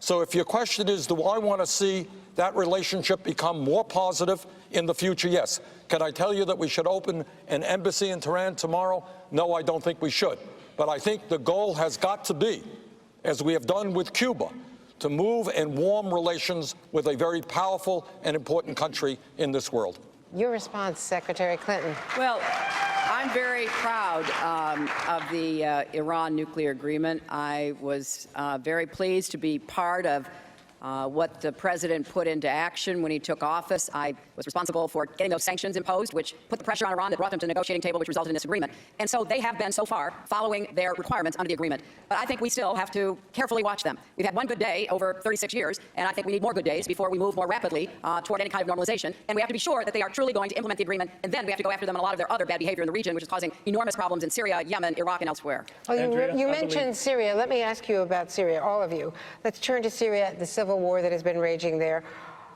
So if your question is, do I want to see that relationship become more positive in the future? Yes. Can I tell you that we should open an embassy in Tehran tomorrow? No, I don't think we should. But I think the goal has got to be, as we have done with Cuba, to move and warm relations with a very powerful and important country in this world. Your response, Secretary Clinton. Well, I'm very proud of the Iran nuclear agreement. I was very pleased to be part of what the president put into action when he took office. I was responsible for getting those sanctions imposed, which put the pressure on Iran that brought them to the negotiating table, which resulted in this agreement. And so they have been, so far, following their requirements under the agreement. But I think we still have to carefully watch them. We've had one good day over 36 years, and I think we need more good days before we move more rapidly toward any kind of normalization. And we have to be sure that they are truly going to implement the agreement, and then we have to go after them on a lot of their other bad behavior in the region, which is causing enormous problems in Syria, Yemen, Iraq, and elsewhere. Well, Andrea, you mentioned Syria. Let me ask you about Syria, all of you. Let's turn to Syria, the civil war that has been raging there.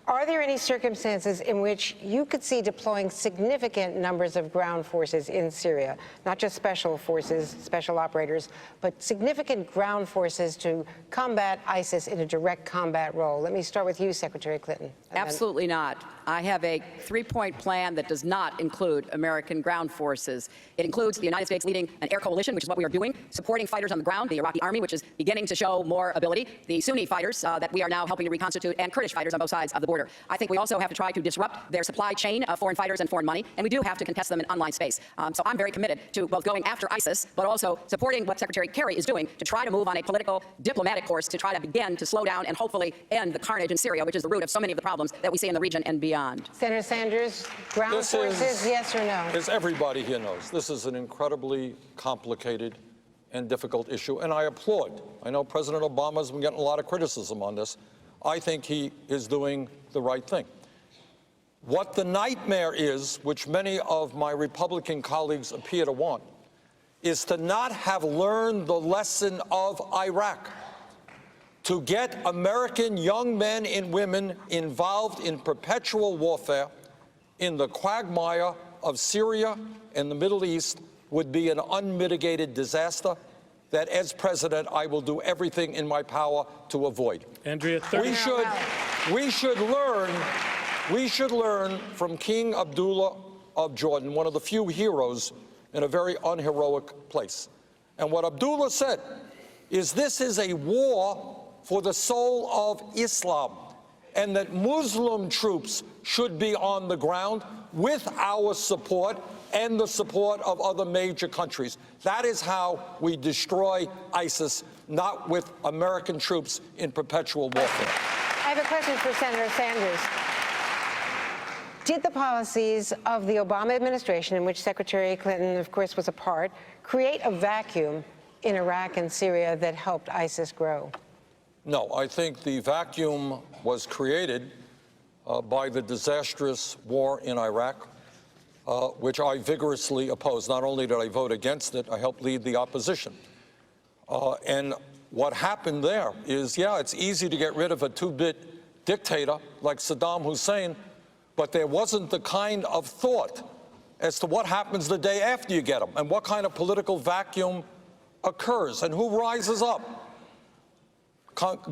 Are there any circumstances in which you could see deploying significant numbers of ground forces in Syria, not just special forces, special operators, but significant ground forces to combat ISIS in a direct combat role? Let me start with you, Secretary Clinton. Absolutely not. I have a three-point plan that does not include American ground forces. It includes the United States leading an air coalition, which is what we are doing, supporting fighters on the ground, the Iraqi army, which is beginning to show more ability, the Sunni fighters that we are now helping to reconstitute, and Kurdish fighters on both sides of the border. border. I think we also have to try to disrupt their supply chain of foreign fighters and foreign money, and we do have to contest them in online space. So I'm very committed to both going after ISIS, but also supporting what Secretary Kerry is doing to try to move on a political, diplomatic course to try to begin to slow down and hopefully end the carnage in Syria, which is the root of so many of the problems that we see in the region and beyond. Senator Sanders, ground forces, yes or no? As everybody here knows, this is an incredibly complicated and difficult issue, and I applaud. I know President Obama has been getting a lot of criticism on this. I think he is doing the right thing. What the nightmare is, which many of my Republican colleagues appear to want, is to not have learned the lesson of Iraq, to get American young men and women involved in perpetual warfare in the quagmire of Syria and the Middle East would be an unmitigated disaster that, as president, I will do everything in my power to avoid. Andrea, We should learn from King Abdullah of Jordan, one of the few heroes in a very unheroic place. And what Abdullah said is this is a war for the soul of Islam, and that Muslim troops should be on the ground with our support and the support of other major countries. That is how we destroy ISIS, not with American troops in perpetual warfare. I have a question for Senator Sanders. Did the policies of the Obama administration, in which Secretary Clinton, of course, was a part, create a vacuum in Iraq and Syria that helped ISIS grow? No, I think the vacuum was created by the disastrous war in Iraq, which I vigorously opposed. Not only did I vote against it, I helped lead the opposition. And what happened there is, yeah, it's easy to get rid of a two-bit dictator like Saddam Hussein, but there wasn't the kind of thought as to what happens the day after you get him and what kind of political vacuum occurs and who rises up.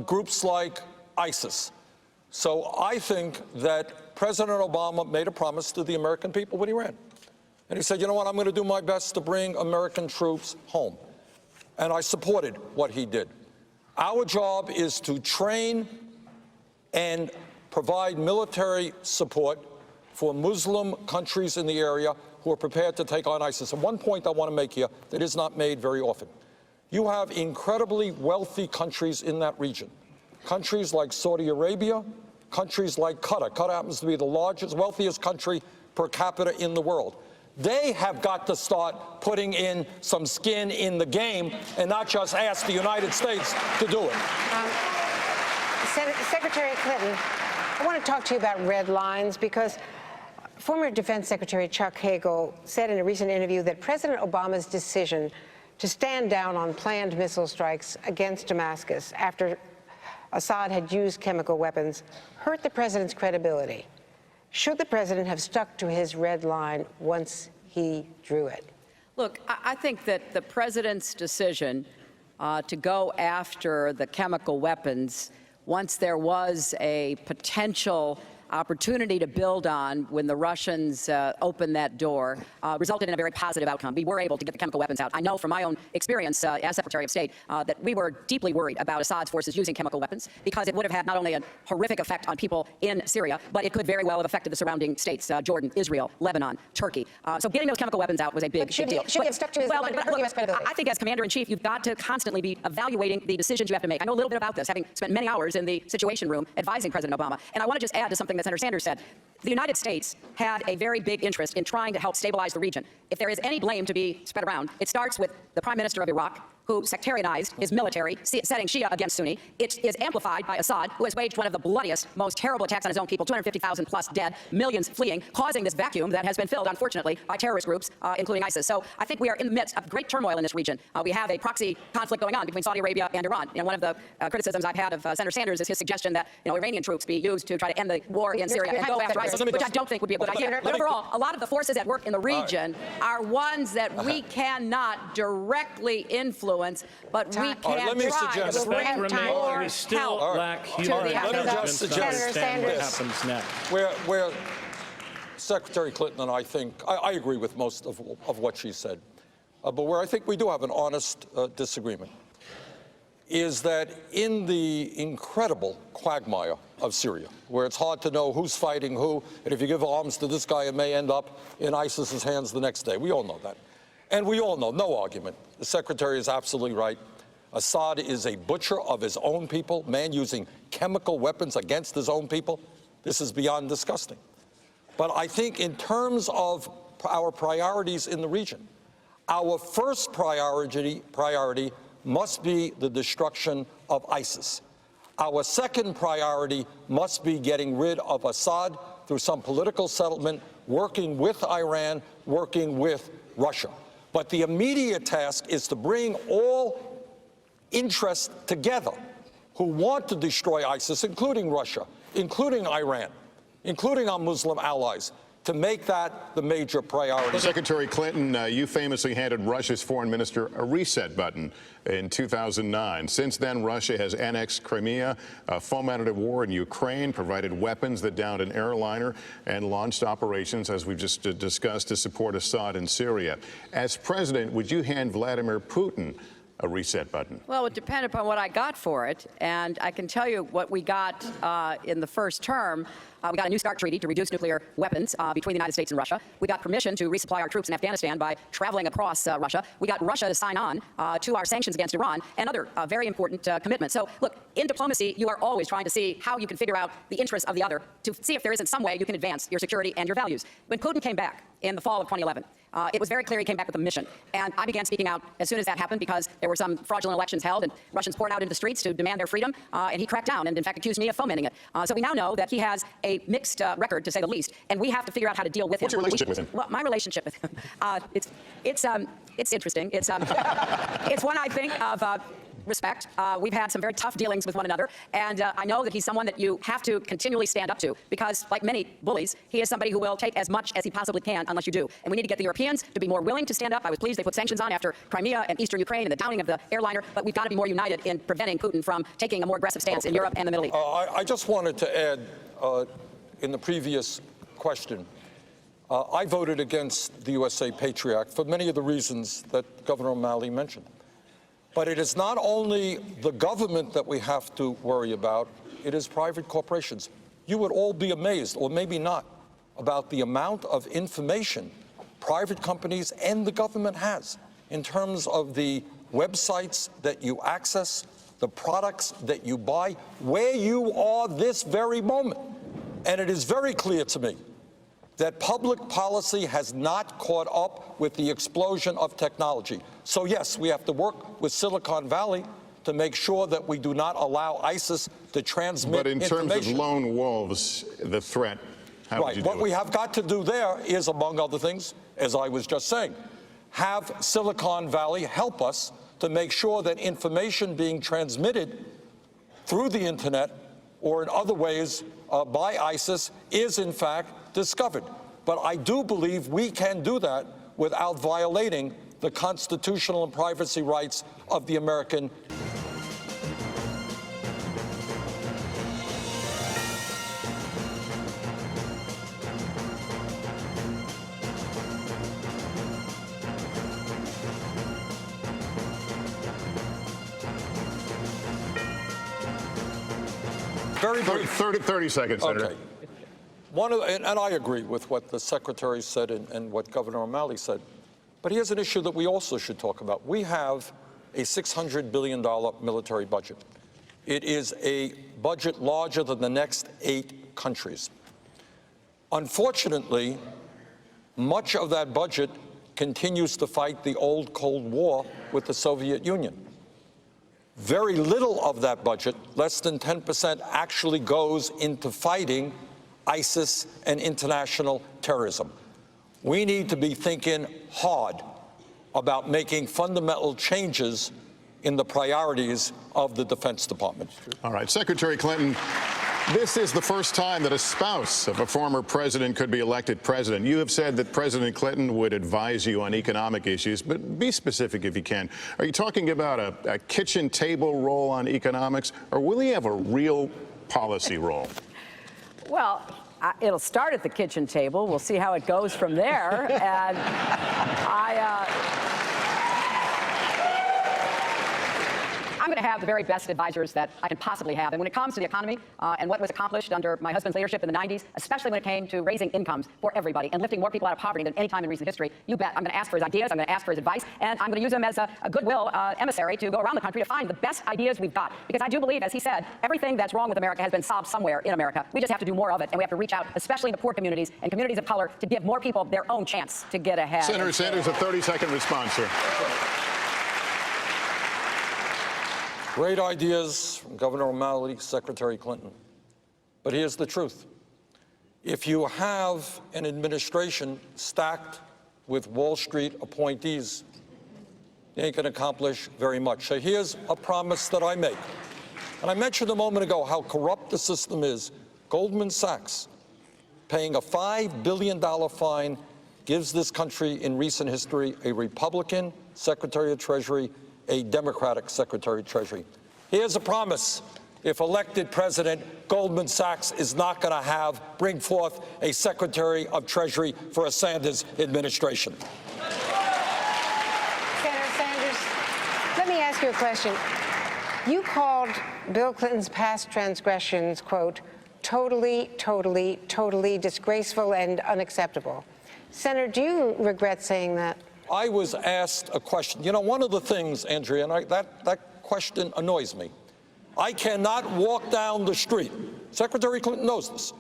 Groups like ISIS. So I think that President Obama made a promise to the American people when he ran. And he said, you know what, I'm going to do my best to bring American troops home. And I supported what he did. Our job is to train and provide military support for Muslim countries in the area who are prepared to take on ISIS. And one point I want to make here that is not made very often. You have incredibly wealthy countries in that region. Countries like Saudi Arabia, countries like Qatar. Qatar happens to be the largest, wealthiest country per capita in the world. They have got to start putting in some skin in the game and not just ask the United States to do it. Secretary Clinton, I want to talk to you about red lines because former Defense Secretary Chuck Hagel said in a recent interview that President Obama's decision to stand down on planned missile strikes against Damascus after Assad had used chemical weapons hurt the president's credibility. Should the president have stuck to his red line once he drew it? Look, I think that the president's decision to go after the chemical weapons once there was a potential opportunity to build on when the Russians opened that door resulted in a very positive outcome. We were able to get the chemical weapons out. I know from my own experience as Secretary of State that we were deeply worried about Assad's forces using chemical weapons because it would have had not only a horrific effect on people in Syria, but it could very well have affected the surrounding states, Jordan, Israel, Lebanon, Turkey. So getting those chemical weapons out was a big deal. Should he have stuck to his line? I think as Commander-in-Chief, you've got to constantly be evaluating the decisions you have to make. I know a little bit about this, having spent many hours in the Situation Room advising President Obama. And I want to just add to something that Senator Sanders said. The United States had a very big interest in trying to help stabilize the region. If there is any blame to be spread around, it starts with the Prime Minister of Iraq, who sectarianized his military, setting Shia against Sunni. It is amplified by Assad, who has waged one of the bloodiest, most terrible attacks on his own people, 250,000 plus dead, millions fleeing, causing this vacuum that has been filled, unfortunately, by terrorist groups, including ISIS. So I think we are in the midst of great turmoil in this region. We have a proxy conflict going on between Saudi Arabia and Iran. And one of the criticisms I've had of Senator Sanders is his suggestion that Iranian troops be used to try to end the war in Syria and go after ISIS, which I don't think would be a good idea. But overall, a lot of the forces at work in the region are ones that we cannot directly influence, but we can let me try suggest- to bring more we still help lack to human the Let me intelligence just to understand what Sanders. happens next. Where Secretary Clinton and I agree with most of what she said, but where I think we do have an honest disagreement is that in the incredible quagmire of Syria, where it's hard to know who's fighting who, and if you give arms to this guy, it may end up in ISIS's hands the next day. We all know that. And we all know, no argument, the Secretary is absolutely right. Assad is a butcher of his own people, man using chemical weapons against his own people. This is beyond disgusting. But I think in terms of our priorities in the region, our first priority must be the destruction of ISIS. Our second priority must be getting rid of Assad through some political settlement, working with Iran, working with Russia. But the immediate task is to bring all interests together who want to destroy ISIS, including Russia, including Iran, including our Muslim allies, to make that the major priority. Secretary Clinton, you famously handed Russia's foreign minister a reset button in 2009. Since then, Russia has annexed Crimea, fomented a war in Ukraine, provided weapons that downed an airliner, and launched operations, as we've just discussed, to support Assad in Syria. As president, would you hand Vladimir Putin a reset button? Well, it would depend upon what I got for it. And I can tell you what we got in the first term. We got a New START treaty to reduce nuclear weapons between the United States and Russia. We got permission to resupply our troops in Afghanistan by traveling across Russia. We got Russia to sign on to our sanctions against Iran and other very important commitments. So, look, in diplomacy, you are always trying to see how you can figure out the interests of the other to see if there isn't some way you can advance your security and your values. When Putin came back in the fall of 2011, it was very clear he came back with a mission. And I began speaking out as soon as that happened because there were some fraudulent elections held and Russians poured out into the streets to demand their freedom. And he cracked down and, in fact, accused me of fomenting it. So we now know that he has a mixed record, to say the least. And we have to figure out how to deal with him. What's your relationship with him? Well, my relationship with him, it's interesting. It's one, I think, of respect. We've had some very tough dealings with one another, and I know that he's someone that you have to continually stand up to because, like many bullies, he is somebody who will take as much as he possibly can unless you do. And we need to get the Europeans to be more willing to stand up. I was pleased they put sanctions on after Crimea and eastern Ukraine and the downing of the airliner, but we've got to be more united in preventing Putin from taking a more aggressive stance in Europe and the Middle East. I just wanted to add, in the previous question, I voted against the USA Patriot Act for many of the reasons that Governor O'Malley mentioned. But it is not only the government that we have to worry about, it is private corporations. You would all be amazed, or maybe not, about the amount of information private companies and the government has in terms of the websites that you access, the products that you buy, where you are this very moment. And it is very clear to me that public policy has not caught up with the explosion of technology. So yes, we have to work with Silicon Valley to make sure that we do not allow ISIS to transmit information. But in terms of lone wolves, the threat, how would you do What we have got to do there is, among other things, as I was just saying, have Silicon Valley help us to make sure that information being transmitted through the internet or in other ways by ISIS is in fact discovered. But I do believe we can do that without violating the constitutional and privacy rights of the American. Very brief. 30 seconds, Senator. Okay. And I agree with what the Secretary said and what Governor O'Malley said. But here's an issue that we also should talk about. We have a $600 billion military budget. It is a budget larger than the next 8 countries. Unfortunately, much of that budget continues to fight the old Cold War with the Soviet Union. Very little of that budget, less than 10%, actually goes into fighting ISIS and international terrorism. We need to be thinking hard about making fundamental changes in the priorities of the Defense Department. All right, Secretary Clinton, this is the first time that a spouse of a former president could be elected president. You have said that President Clinton would advise you on economic issues, but be specific if you can. Are you talking about a kitchen table role on economics, or will he have a real policy role? Well, it'll start at the kitchen table. We'll see how it goes from there. And I'm going to have the very best advisors that I can possibly have. And when it comes to the economy and what was accomplished under my husband's leadership in the 90s, especially when it came to raising incomes for everybody and lifting more people out of poverty than any time in recent history, you bet I'm going to ask for his ideas, I'm going to ask for his advice, and I'm going to use him as a goodwill emissary to go around the country to find the best ideas we've got. Because I do believe, as he said, everything that's wrong with America has been solved somewhere in America. We just have to do more of it, and we have to reach out, especially to poor communities and communities of color, to give more people their own chance to get ahead. Senator Sanders, a 30-second response, sir. Great ideas from Governor O'Malley, Secretary Clinton. But here's the truth. If you have an administration stacked with Wall Street appointees, you ain't going to accomplish very much. So here's a promise that I make. And I mentioned a moment ago how corrupt the system is. Goldman Sachs, paying a $5 billion fine, gives this country in recent history a Republican Secretary of Treasury, a Democratic Secretary of Treasury. Here's a promise. If elected president, Goldman Sachs is not going to bring forth a Secretary of Treasury for a Sanders administration. Senator Sanders, let me ask you a question. You called Bill Clinton's past transgressions, quote, totally, totally, totally disgraceful and unacceptable. Senator, do you regret saying that? I was asked a question. You know, one of the things, Andrea, and that question annoys me. I cannot walk down the street, Secretary Clinton knows this,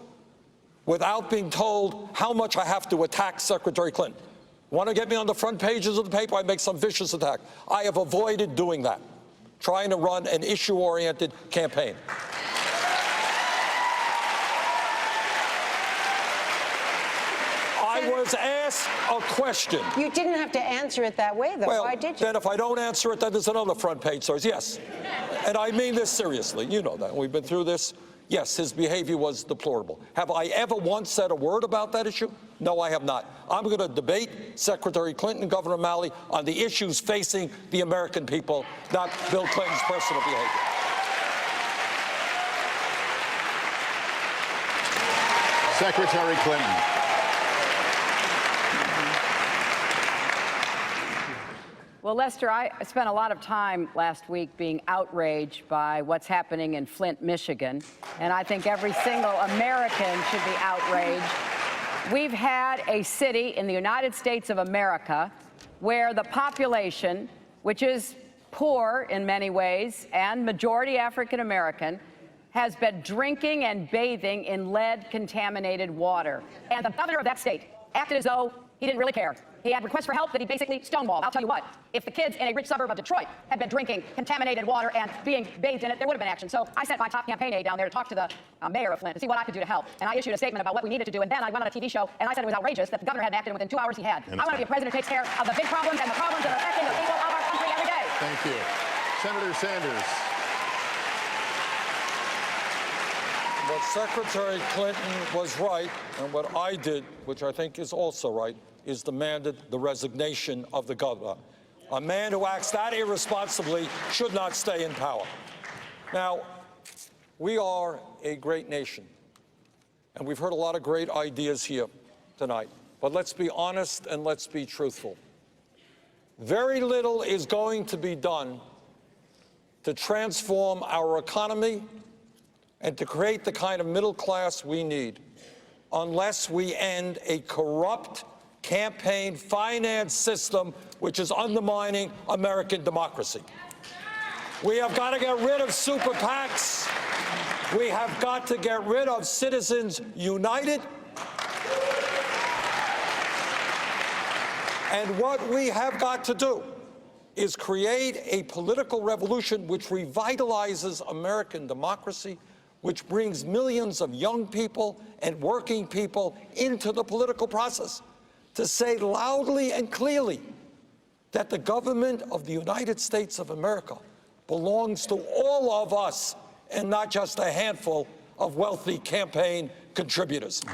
without being told how much I have to attack Secretary Clinton. Want to get me on the front pages of the paper, I make some vicious attack. I have avoided doing that, trying to run an issue-oriented campaign. I was asked a question. You didn't have to answer it that way, though. Well, why did you? then if I don't answer it, then there's another front page story. Yes. And I mean this seriously. You know that. We've been through this. Yes, his behavior was deplorable. Have I ever once said a word about that issue? No, I have not. I'm going to debate Secretary Clinton and Governor O'Malley on the issues facing the American people, not Bill Clinton's personal behavior. Secretary Clinton. Well, Lester, I spent a lot of time last week being outraged by what's happening in Flint, Michigan, and I think every single American should be outraged. We've had a city in the United States of America where the population, which is poor in many ways and majority African American, has been drinking and bathing in lead-contaminated water. And the governor of that state acted as though he didn't really care. He had requests for help that he basically stonewalled. I'll tell you what, if the kids in a rich suburb of Detroit had been drinking contaminated water and being bathed in it, there would have been action. So I sent my top campaign aide down there to talk to the mayor of Flint to see what I could do to help. And I issued a statement about what we needed to do. And then I went on a TV show and I said it was outrageous that the governor hadn't acted, and within 2 hours he had. I want to be a president who takes care of the big problems and the problems that are affecting the people of our country every day. Thank you. Senator Sanders. But Secretary Clinton was right, and what I did, which I think is also right, is demanded the resignation of the governor. A man who acts that irresponsibly should not stay in power. Now, we are a great nation, and we've heard a lot of great ideas here tonight. But let's be honest and let's be truthful. Very little is going to be done to transform our economy and to create the kind of middle class we need unless we end a corrupt campaign finance system which is undermining American democracy. We have got to get rid of super PACs. We have got to get rid of Citizens United. And what we have got to do is create a political revolution which revitalizes American democracy, which brings millions of young people and working people into the political process to say loudly and clearly that the government of the United States of America belongs to all of us and not just a handful of wealthy campaign contributors.